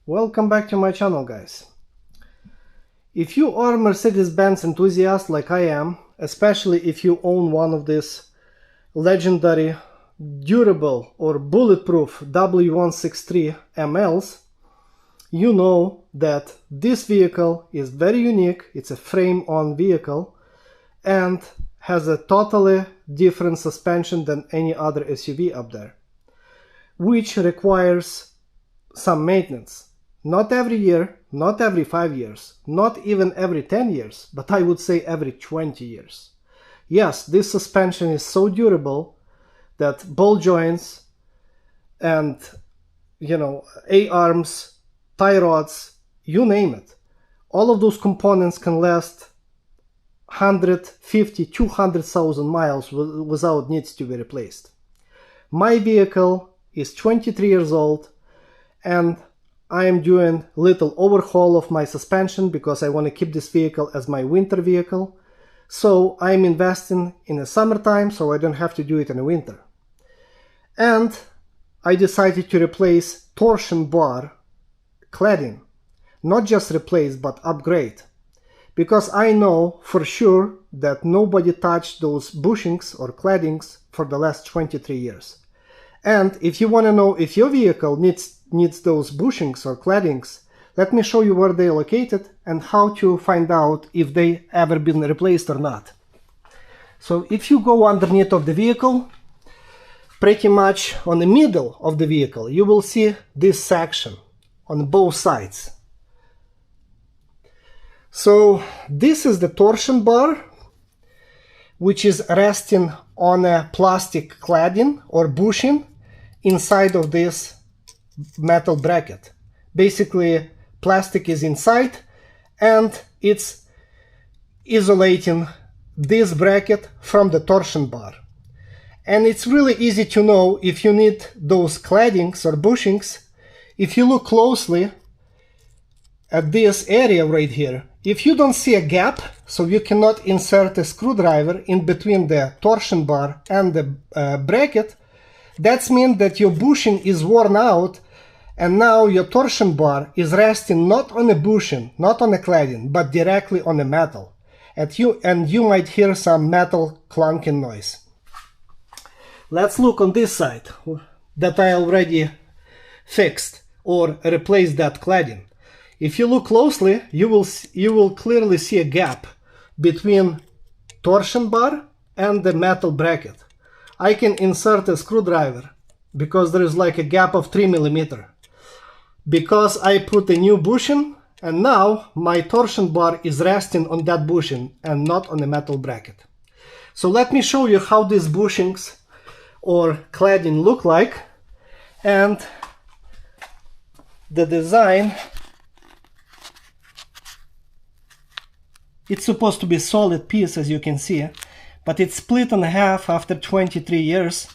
Welcome back to my channel, guys. If you are a Mercedes-Benz enthusiast like I am, especially if you own one of these legendary, durable or bulletproof W163 MLs, you know that this vehicle is very unique. It's a frame-on vehicle and has a totally different suspension than any other SUV up there, which requires some maintenance. Not every year, not every 5 years, not even every 10 years, but I would say every 20 years. Yes, this suspension is so durable that ball joints and, A-arms, tie rods, you name it, all of those components can last 150, 200,000 miles without needs to be replaced. My vehicle is 23 years old and I am doing a little overhaul of my suspension because I want to keep this vehicle as my winter vehicle. So I'm investing in the summertime so I don't have to do it in the winter. And I decided to replace torsion bar cladding. Not just replace, but upgrade. Because I know for sure that nobody touched those bushings or claddings for the last 23 years. And if you want to know if your vehicle needs those bushings or claddings, let me show you where they're located and how to find out if they ever been replaced or not. So if you go underneath of the vehicle, pretty much on the middle of the vehicle, you will see this section on both sides. So this is the torsion bar, which is resting on a plastic cladding or bushing inside of this metal bracket. Basically, plastic is inside and it's isolating this bracket from the torsion bar. And it's really easy to know if you need those claddings or bushings. If you look closely at this area right here, if you don't see a gap, so you cannot insert a screwdriver in between the torsion bar and the bracket, that means that your bushing is worn out and now your torsion bar is resting not on a bushing, not on a cladding, but directly on the metal. And you might hear some metal clunking noise. Let's look on this side that I already fixed or replaced that cladding. If you look closely, you will clearly see a gap between torsion bar and the metal bracket. I can insert a screwdriver because there is like a gap of 3 mm. Because I put a new bushing and now my torsion bar is resting on that bushing and not on the metal bracket. So let me show you how these bushings or cladding look like and the design. It's supposed to be a solid piece, as you can see, but it's split in half after 23 years,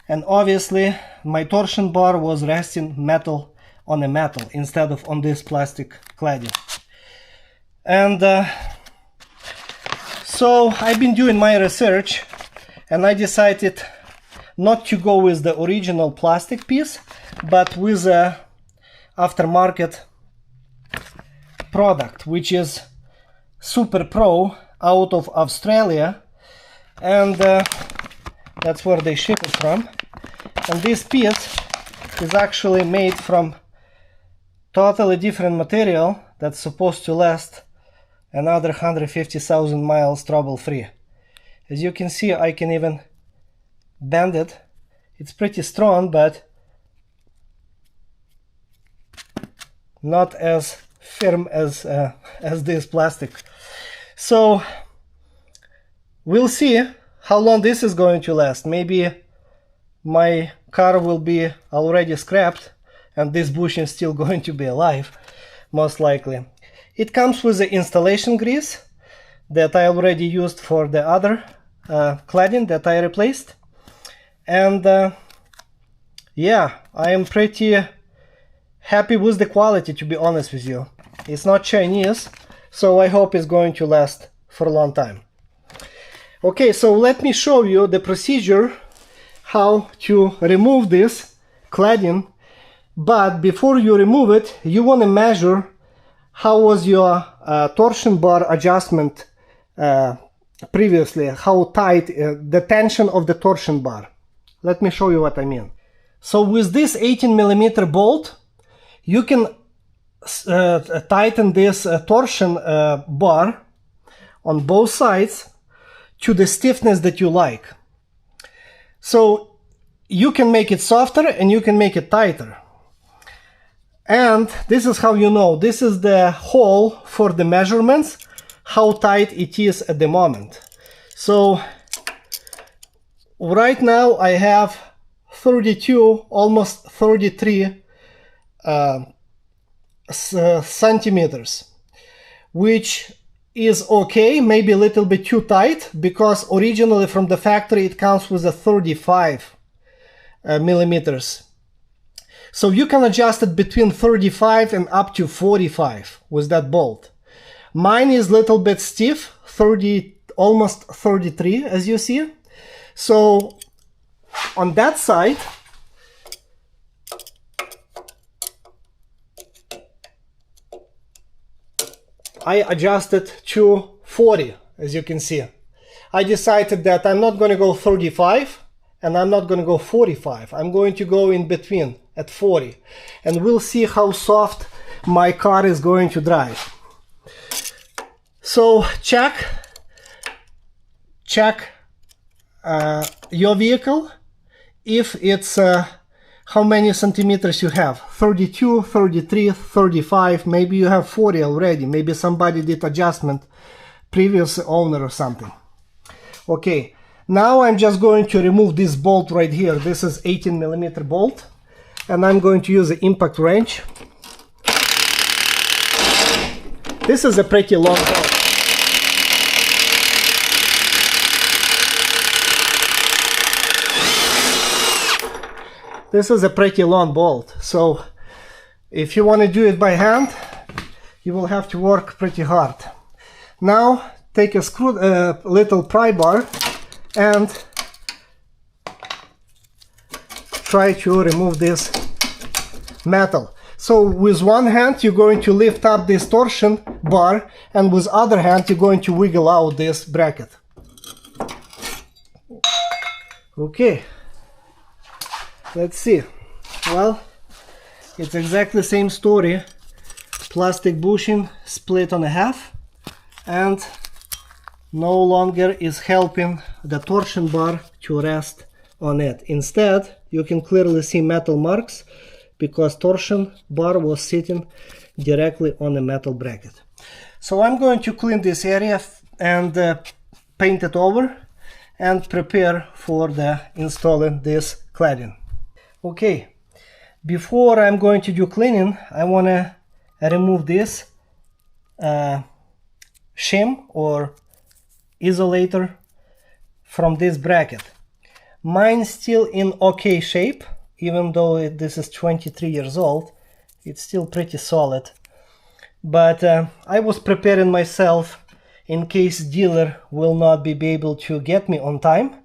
and obviously my torsion bar was resting metal on a metal instead of on this plastic cladding. And so I've been doing my research and I decided not to go with the original plastic piece, but with a aftermarket product, which is Super Pro out of Australia, and that's where they ship it from. And this piece is actually made from totally different material that's supposed to last another 150,000 miles trouble-free. As you can see, I can even bend it. It's pretty strong, but not as firm as this plastic. So we'll see how long this is going to last. Maybe my car will be already scrapped and this bushing is still going to be alive, most likely. It comes with the installation grease that I already used for the other cladding that I replaced. And yeah, I am pretty happy with the quality, to be honest with you. It's not Chinese, so I hope it's going to last for a long time. Okay, so let me show you the procedure how to remove this cladding But before you remove it, you want to measure how was your torsion bar adjustment previously, how tight the tension of the torsion bar. Let me show you what I mean. So with this 18mm bolt, you can tighten this torsion bar on both sides to the stiffness that you like. So you can make it softer and you can make it tighter. And this is how you know. This is the hole for the measurements, how tight it is at the moment. So right now I have 32, almost 33 centimeters, which is okay, maybe a little bit too tight, because originally from the factory it comes with a 35 millimeters. So you can adjust it between 35 and up to 45 with that bolt. Mine is a little bit stiff, 30, almost 33, as you see. So on that side, I adjusted to 40, as you can see. I decided that I'm not going to go 35 and I'm not going to go 45. I'm going to go in between at 40, and we'll see how soft my car is going to drive. So check your vehicle, if it's how many centimeters you have, 32, 33, 35, maybe you have 40 already, maybe somebody did adjustment, previous owner or something. Okay, now I'm just going to remove this bolt right here. This is 18mm bolt, and I'm going to use the impact wrench. This is a pretty long bolt. This is a pretty long bolt, so if you want to do it by hand, you will have to work pretty hard. Now take a little pry bar and try to remove this metal. So with one hand you're going to lift up this torsion bar, and with other hand you're going to wiggle out this bracket. Okay, let's see. Well, it's exactly the same story. Plastic bushing split on a half and no longer is helping the torsion bar to rest on it. Instead, you can clearly see metal marks because torsion bar was sitting directly on the metal bracket. So I'm going to clean this area and paint it over and prepare for the installing this cladding. Okay, before I'm going to do cleaning, I want to remove this shim or isolator from this bracket. Mine's still in okay shape, even though this is 23 years old. It's still pretty solid, but I was preparing myself in case dealer will not be able to get me on time,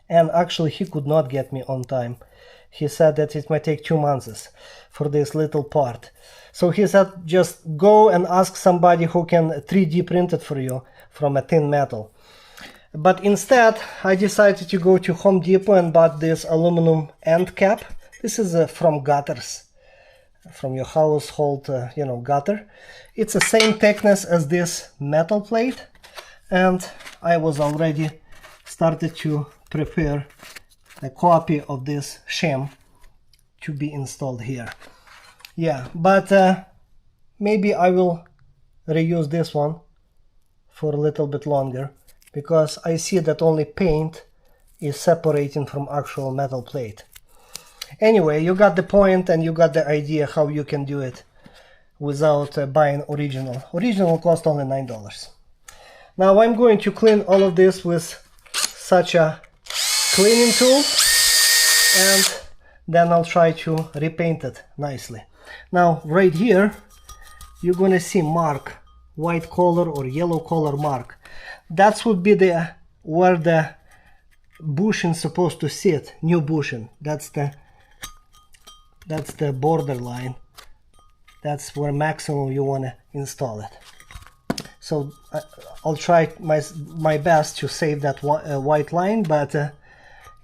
and actually he could not get me on time. He said that it might take 2 months for this little part. So he said just go and ask somebody who can 3D print it for you from a thin metal. But instead I decided to go to Home Depot and bought this aluminum end cap. This is from gutters, from your household gutter. It's the same thickness as this metal plate, and I was already started to prepare a copy of this shim to be installed here. Yeah, but maybe I will reuse this one for a little bit longer, because I see that only paint is separating from actual metal plate. Anyway, you got the point and you got the idea how you can do it without buying original. Original cost only $9. Now I'm going to clean all of this with such a cleaning tool, and then I'll try to repaint it nicely. Now right here you're gonna see mark, white color or yellow color mark. That would be where the bushing is supposed to sit, new bushing. That's the That's the borderline. That's where maximum you want to install it. So I'll try my best to save that white line, but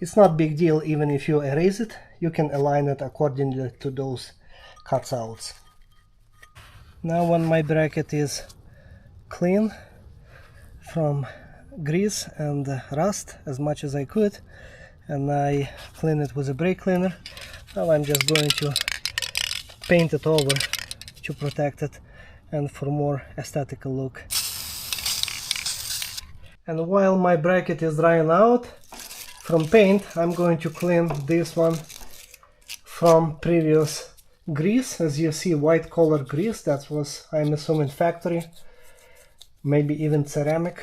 it's not big deal. Even if you erase it, you can align it accordingly to those cutouts. Now when my bracket is clean from grease and rust as much as I could, and I clean it with a brake cleaner, now I'm just going to paint it over to protect it and for more aesthetical look. And while my bracket is drying out from paint, I'm going to clean this one from previous grease. As you see, white color grease, that was, I'm assuming, factory, maybe even ceramic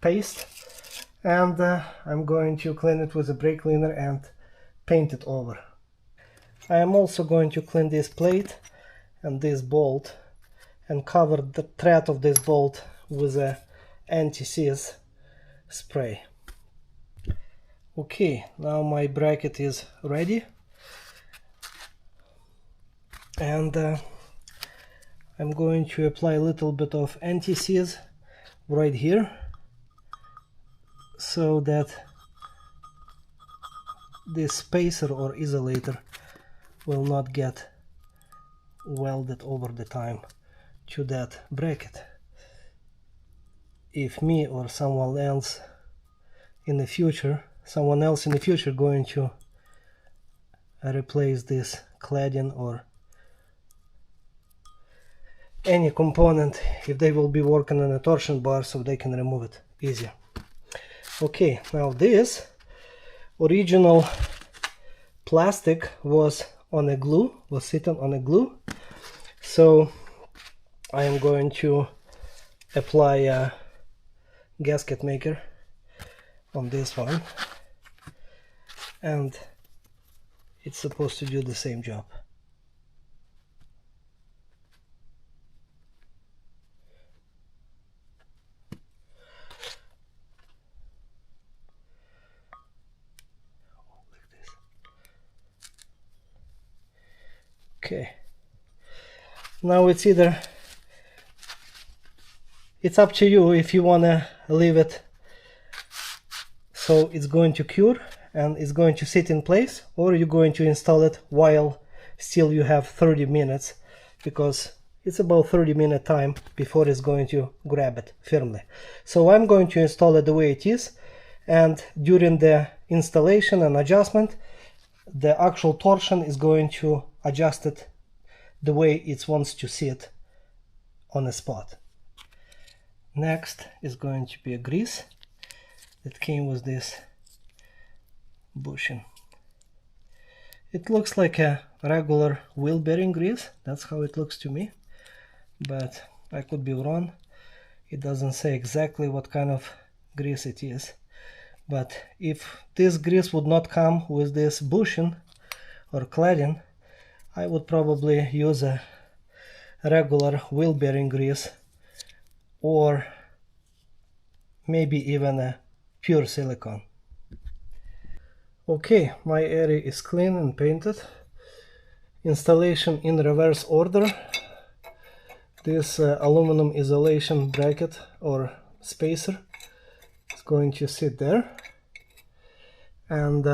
paste. And I'm going to clean it with a brake cleaner and paint it over. I am also going to clean this plate and this bolt and cover the thread of this bolt with a anti-seize spray. Okay, now my bracket is ready, and I'm going to apply a little bit of anti-seize right here so that this spacer or isolator will not get welded over the time to that bracket. If me or someone else in the future going to replace this cladding or any component, if they will be working on a torsion bar, so they can remove it easier. Okay, now this original plastic was sitting on a glue, so I am going to apply a gasket maker on this one, and it's supposed to do the same job. Okay, now it's up to you if you want to leave it so it's going to cure and it's going to sit in place, or you're going to install it while still you have 30 minutes, because it's about 30-minute time before it's going to grab it firmly. So I'm going to install it the way it is, and during the installation and adjustment, the actual torsion is going to adjust it the way it wants to sit on a spot. Next is going to be a grease that came with this bushing. It looks like a regular wheel bearing grease, that's how it looks to me, but I could be wrong. It doesn't say exactly what kind of grease it is, but if this grease would not come with this bushing or cladding, I would probably use a regular wheel bearing grease, or maybe even a pure silicone. Okay, my area is clean and painted. Installation in reverse order. This aluminum isolation bracket or spacer is going to sit there, and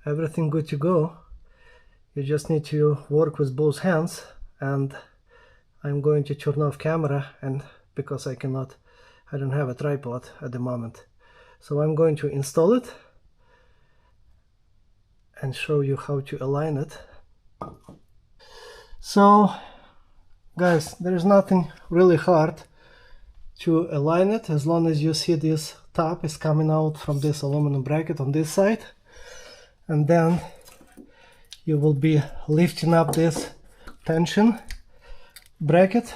everything good to go. You just need to work with both hands, and I'm going to turn off camera, and because I don't have a tripod at the moment, so I'm going to install it and show you how to align it. So guys, there is nothing really hard to align it, as long as you see this top is coming out from this aluminum bracket on this side, and then you will be lifting up this tension bracket,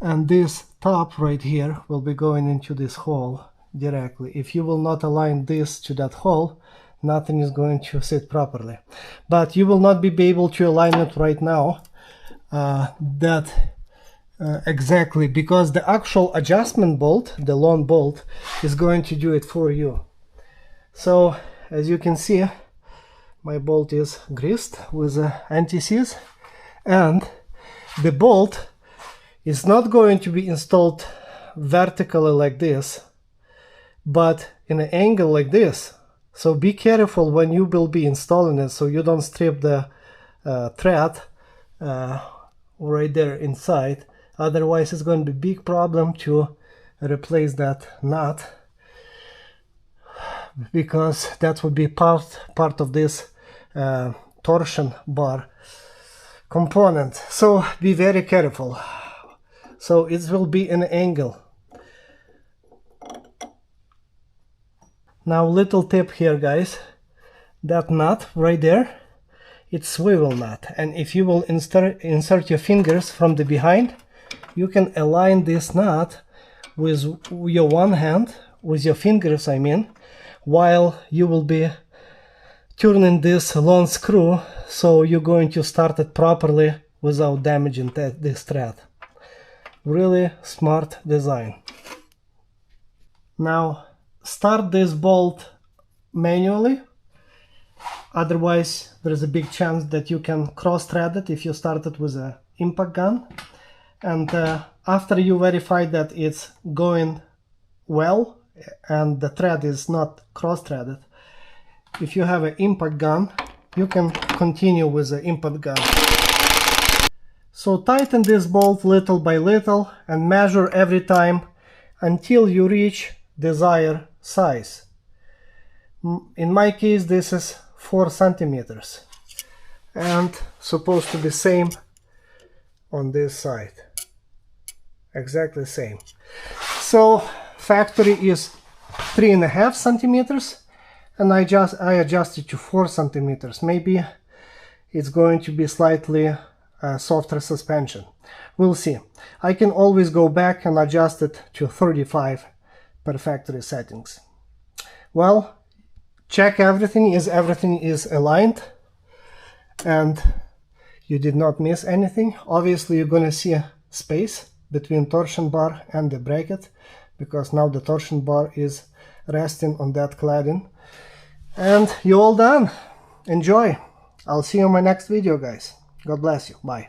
and this top right here will be going into this hole directly. If you will not align this to that hole, nothing is going to sit properly. But you will not be able to align it right now exactly, because the actual adjustment bolt, the long bolt, is going to do it for you. So as you can see, my bolt is greased with anti-seize, and the bolt is not going to be installed vertically like this, but in an angle like this. So be careful when you will be installing it, so you don't strip the thread right there inside. Otherwise it's going to be a big problem to replace that nut, because that would be part of this torsion bar component. So be very careful. So it will be an angle. Now little tip here, guys, that nut right there, it's swivel nut, and if you will insert your fingers from the behind, you can align this nut with your one hand, with your fingers I mean, while you will be turning this long screw, so you're going to start it properly without damaging this thread. Really smart design. Now start this bolt manually, otherwise there is a big chance that you can cross thread it if you start it with an impact gun. And after you verify that it's going well and the thread is not cross-threaded, if you have an impact gun, you can continue with the impact gun. So tighten this bolt little by little and measure every time until you reach desired size. In my case this is 4 centimeters, and supposed to be same on this side, exactly same. So factory is 3.5 centimeters, and I adjusted to 4 centimeters. Maybe it's going to be slightly softer suspension. We'll see. I can always go back and adjust it to 35 per factory settings. Well, check everything is aligned and you did not miss anything. Obviously you're gonna see a space between torsion bar and the bracket, because now the torsion bar is resting on that cladding. And you're all done. Enjoy. I'll see you in my next video, guys. God bless you. Bye.